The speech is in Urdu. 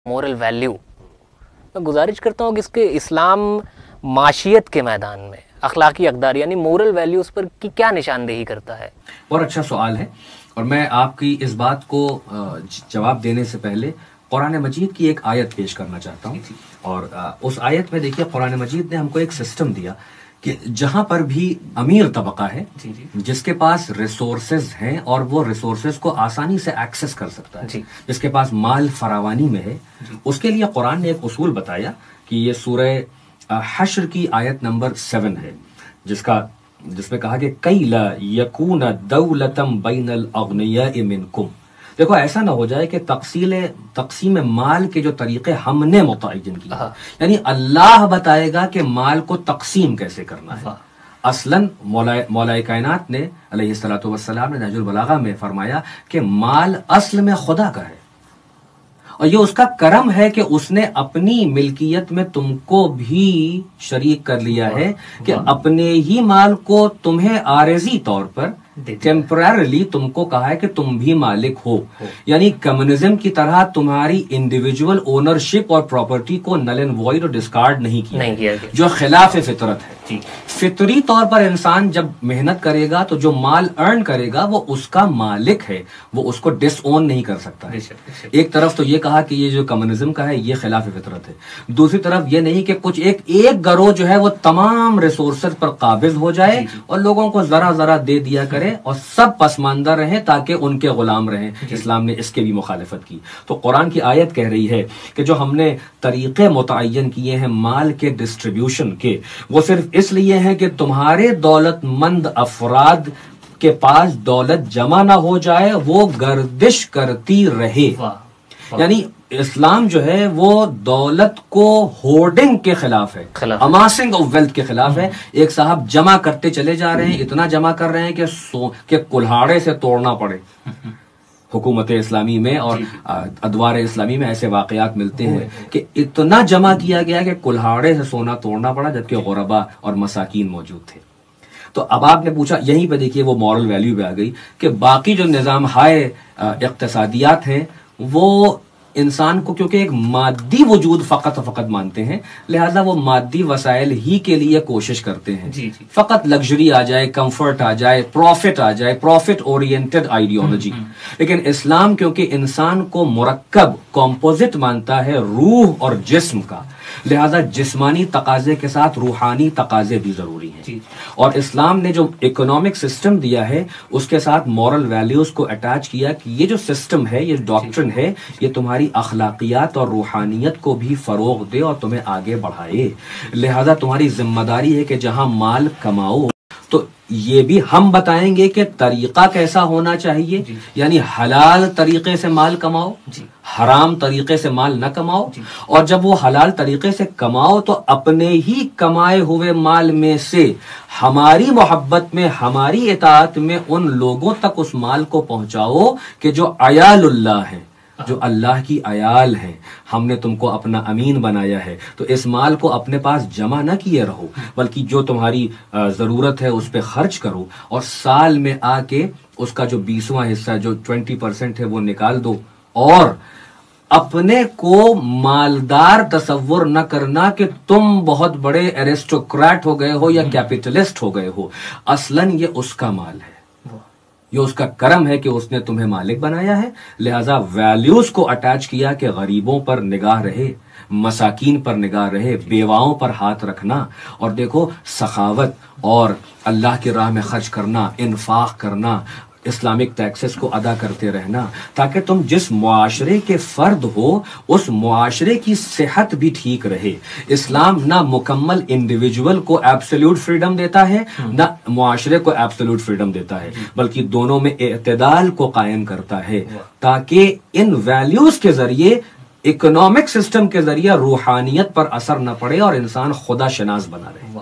Moral value. میں گزارش کرتا ہوں کہ اس کے اسلام معاشیت کے میدان میں اخلاقی اقدار یعنی مورل ویلیوز پر کی کیا نشاندہی کرتا ہے؟ بہت اچھا سوال ہے، اور میں آپ کی اس بات کو جواب دینے سے پہلے قرآن مجید کی ایک آیت پیش کرنا چاہتا ہوں. اور اس آیت میں دیکھیے قرآن مجید نے ہم کو ایک سسٹم دیا کہ جہاں پر بھی امیر طبقہ ہے جس کے پاس ریسورسز ہیں اور وہ ریسورسز کو آسانی سے ایکسس کر سکتا ہے، جس کے پاس مال فراوانی میں ہے، اس کے لیے قرآن نے ایک اصول بتایا کہ یہ سورہ حشر کی آیت نمبر 7 ہے، جس میں کہا کہ کئی لا یکون دولتم بین الاغنیاء منکم. دیکھو ایسا نہ ہو جائے کہ تقسیم مال کے جو طریقے ہم نے متعین کیے، یعنی اللہ بتائے گا کہ مال کو تقسیم کیسے کرنا ہے. اصلاً مولا کائنات نے علیہ الصلوۃ والسلام نے نہج البلاغہ میں فرمایا کہ مال اصل میں خدا کا ہے، اور یہ اس کا کرم ہے کہ اس نے اپنی ملکیت میں تم کو بھی شریک کر لیا ہے کہ اپنے ہی مال کو تمہیں عارضی طور پر ٹیمپررلی تم کو کہا ہے کہ تم بھی مالک ہو. یعنی کمیونزم کی طرح تمہاری انڈیویجول اونرشپ اور پراپرٹی کو نل اینڈ وائڈ اور ڈسکارڈ نہیں کیا جو خلاف فطرت ہے. فطری طور پر انسان جب محنت کرے گا تو جو مال ارن کرے گا وہ اس کا مالک ہے، وہ اس کو ڈس اون نہیں کر سکتا ہے. ایک طرف تو یہ کہا کہ یہ جو کمیونزم کا ہے یہ خلاف فطرت ہے، دوسری طرف یہ نہیں کہ کچھ ایک گروہ جو ہے وہ تمام ریسورسز پر قابض ہو جائے اور لوگوں کو ذرا ذرا دے دیا کرے اور سب پسماندہ رہیں تاکہ ان کے غلام رہیں. اسلام نے اس کے بھی مخالفت کی. تو قرآن کی آیت کہہ رہی ہے کہ جو ہم نے طریقے متعین کیے ہیں مال کے ڈسٹریبیوشن کے، وہ صرف اس لیے ہیں کہ تمہارے دولت مند افراد کے پاس دولت جمع نہ ہو جائے، وہ گردش کرتی رہے. یعنی اسلام جو ہے وہ دولت کو ہورڈنگ کے خلاف ہے، اماسنگ آف ویلتھ کے خلاف ہے. ایک صاحب جمع کرتے چلے جا رہے ہیں، اتنا جمع کر رہے ہیں کہ کلہاڑے سے توڑنا پڑے. حکومت اسلامی میں اور ادوار اسلامی میں ایسے واقعات ملتے ہیں کہ اتنا جمع کیا گیا کہ کلہاڑے سے سونا توڑنا پڑا، جبکہ غربا اور مساکین موجود تھے. تو اب آپ نے پوچھا، یہیں پہ دیکھیے وہ مورل ویلیو پہ آ گئی کہ باقی جو نظام ہائے اقتصادیات ہیں وہ انسان کو کیونکہ ایک مادی وجود فقط مانتے ہیں، لہٰذا وہ مادی وسائل ہی کے لیے کوشش کرتے ہیں. فقط لگژری آ جائے، کمفرٹ آ جائے، پروفٹ آ جائے، پروفٹ اورینٹڈ آئیڈیالوجی. لیکن اسلام کیونکہ انسان کو مرکب کمپوزٹ مانتا ہے روح اور جسم کا، لہذا جسمانی تقاضے کے ساتھ روحانی تقاضے بھی ضروری ہیں. اور اسلام نے جو اکنامک سسٹم دیا ہے اس کے ساتھ مورل ویلیوز کو اٹیچ کیا کہ یہ جو سسٹم ہے، یہ ڈاکٹرن ہے، یہ تمہاری اخلاقیات اور روحانیت کو بھی فروغ دے اور تمہیں آگے بڑھائے. لہذا تمہاری ذمہ داری ہے کہ جہاں مال کماؤ تو یہ بھی ہم بتائیں گے کہ طریقہ کیسا ہونا چاہیے. یعنی حلال طریقے سے مال کماؤ، حرام طریقے سے مال نہ کماؤ. اور جب وہ حلال طریقے سے کماؤ تو اپنے ہی کمائے ہوئے مال میں سے ہماری محبت میں، ہماری اطاعت میں ان لوگوں تک اس مال کو پہنچاؤ کہ جو عیال اللہ ہیں، جو اللہ کی عیال ہیں. ہم نے تم کو اپنا امین بنایا ہے، تو اس مال کو اپنے پاس جمع نہ کیے رہو، بلکہ جو تمہاری ضرورت ہے اس پہ خرچ کرو، اور سال میں آ کے اس کا جو 20واں حصہ جو 20% ہے وہ نکال دو. اور اپنے کو مالدار تصور نہ کرنا کہ تم بہت بڑے ایرسٹوکریٹ ہو گئے ہو یا کیپٹلسٹ ہو گئے ہو. اصلاً یہ اس کا مال ہے، یہ اس کا کرم ہے کہ اس نے تمہیں مالک بنایا ہے. لہذا ویلیوز کو اٹیچ کیا کہ غریبوں پر نگاہ رہے، مساکین پر نگاہ رہے، بیواؤں پر ہاتھ رکھنا. اور دیکھو سخاوت اور اللہ کی راہ میں خرچ کرنا، انفاق کرنا، اسلامک ٹیکسز کو ادا کرتے رہنا، تاکہ تم جس معاشرے کے فرد ہو اس معاشرے کی صحت بھی ٹھیک رہے. اسلام نہ مکمل انڈیویجول کو ایبسولوٹ فریڈم دیتا ہے، نہ معاشرے کو ایبسولوٹ فریڈم دیتا ہے، بلکہ دونوں میں اعتدال کو قائم کرتا ہے، تاکہ ان ویلیوز کے ذریعے، اکنامک سسٹم کے ذریعے روحانیت پر اثر نہ پڑے اور انسان خدا شناس بنا رہے.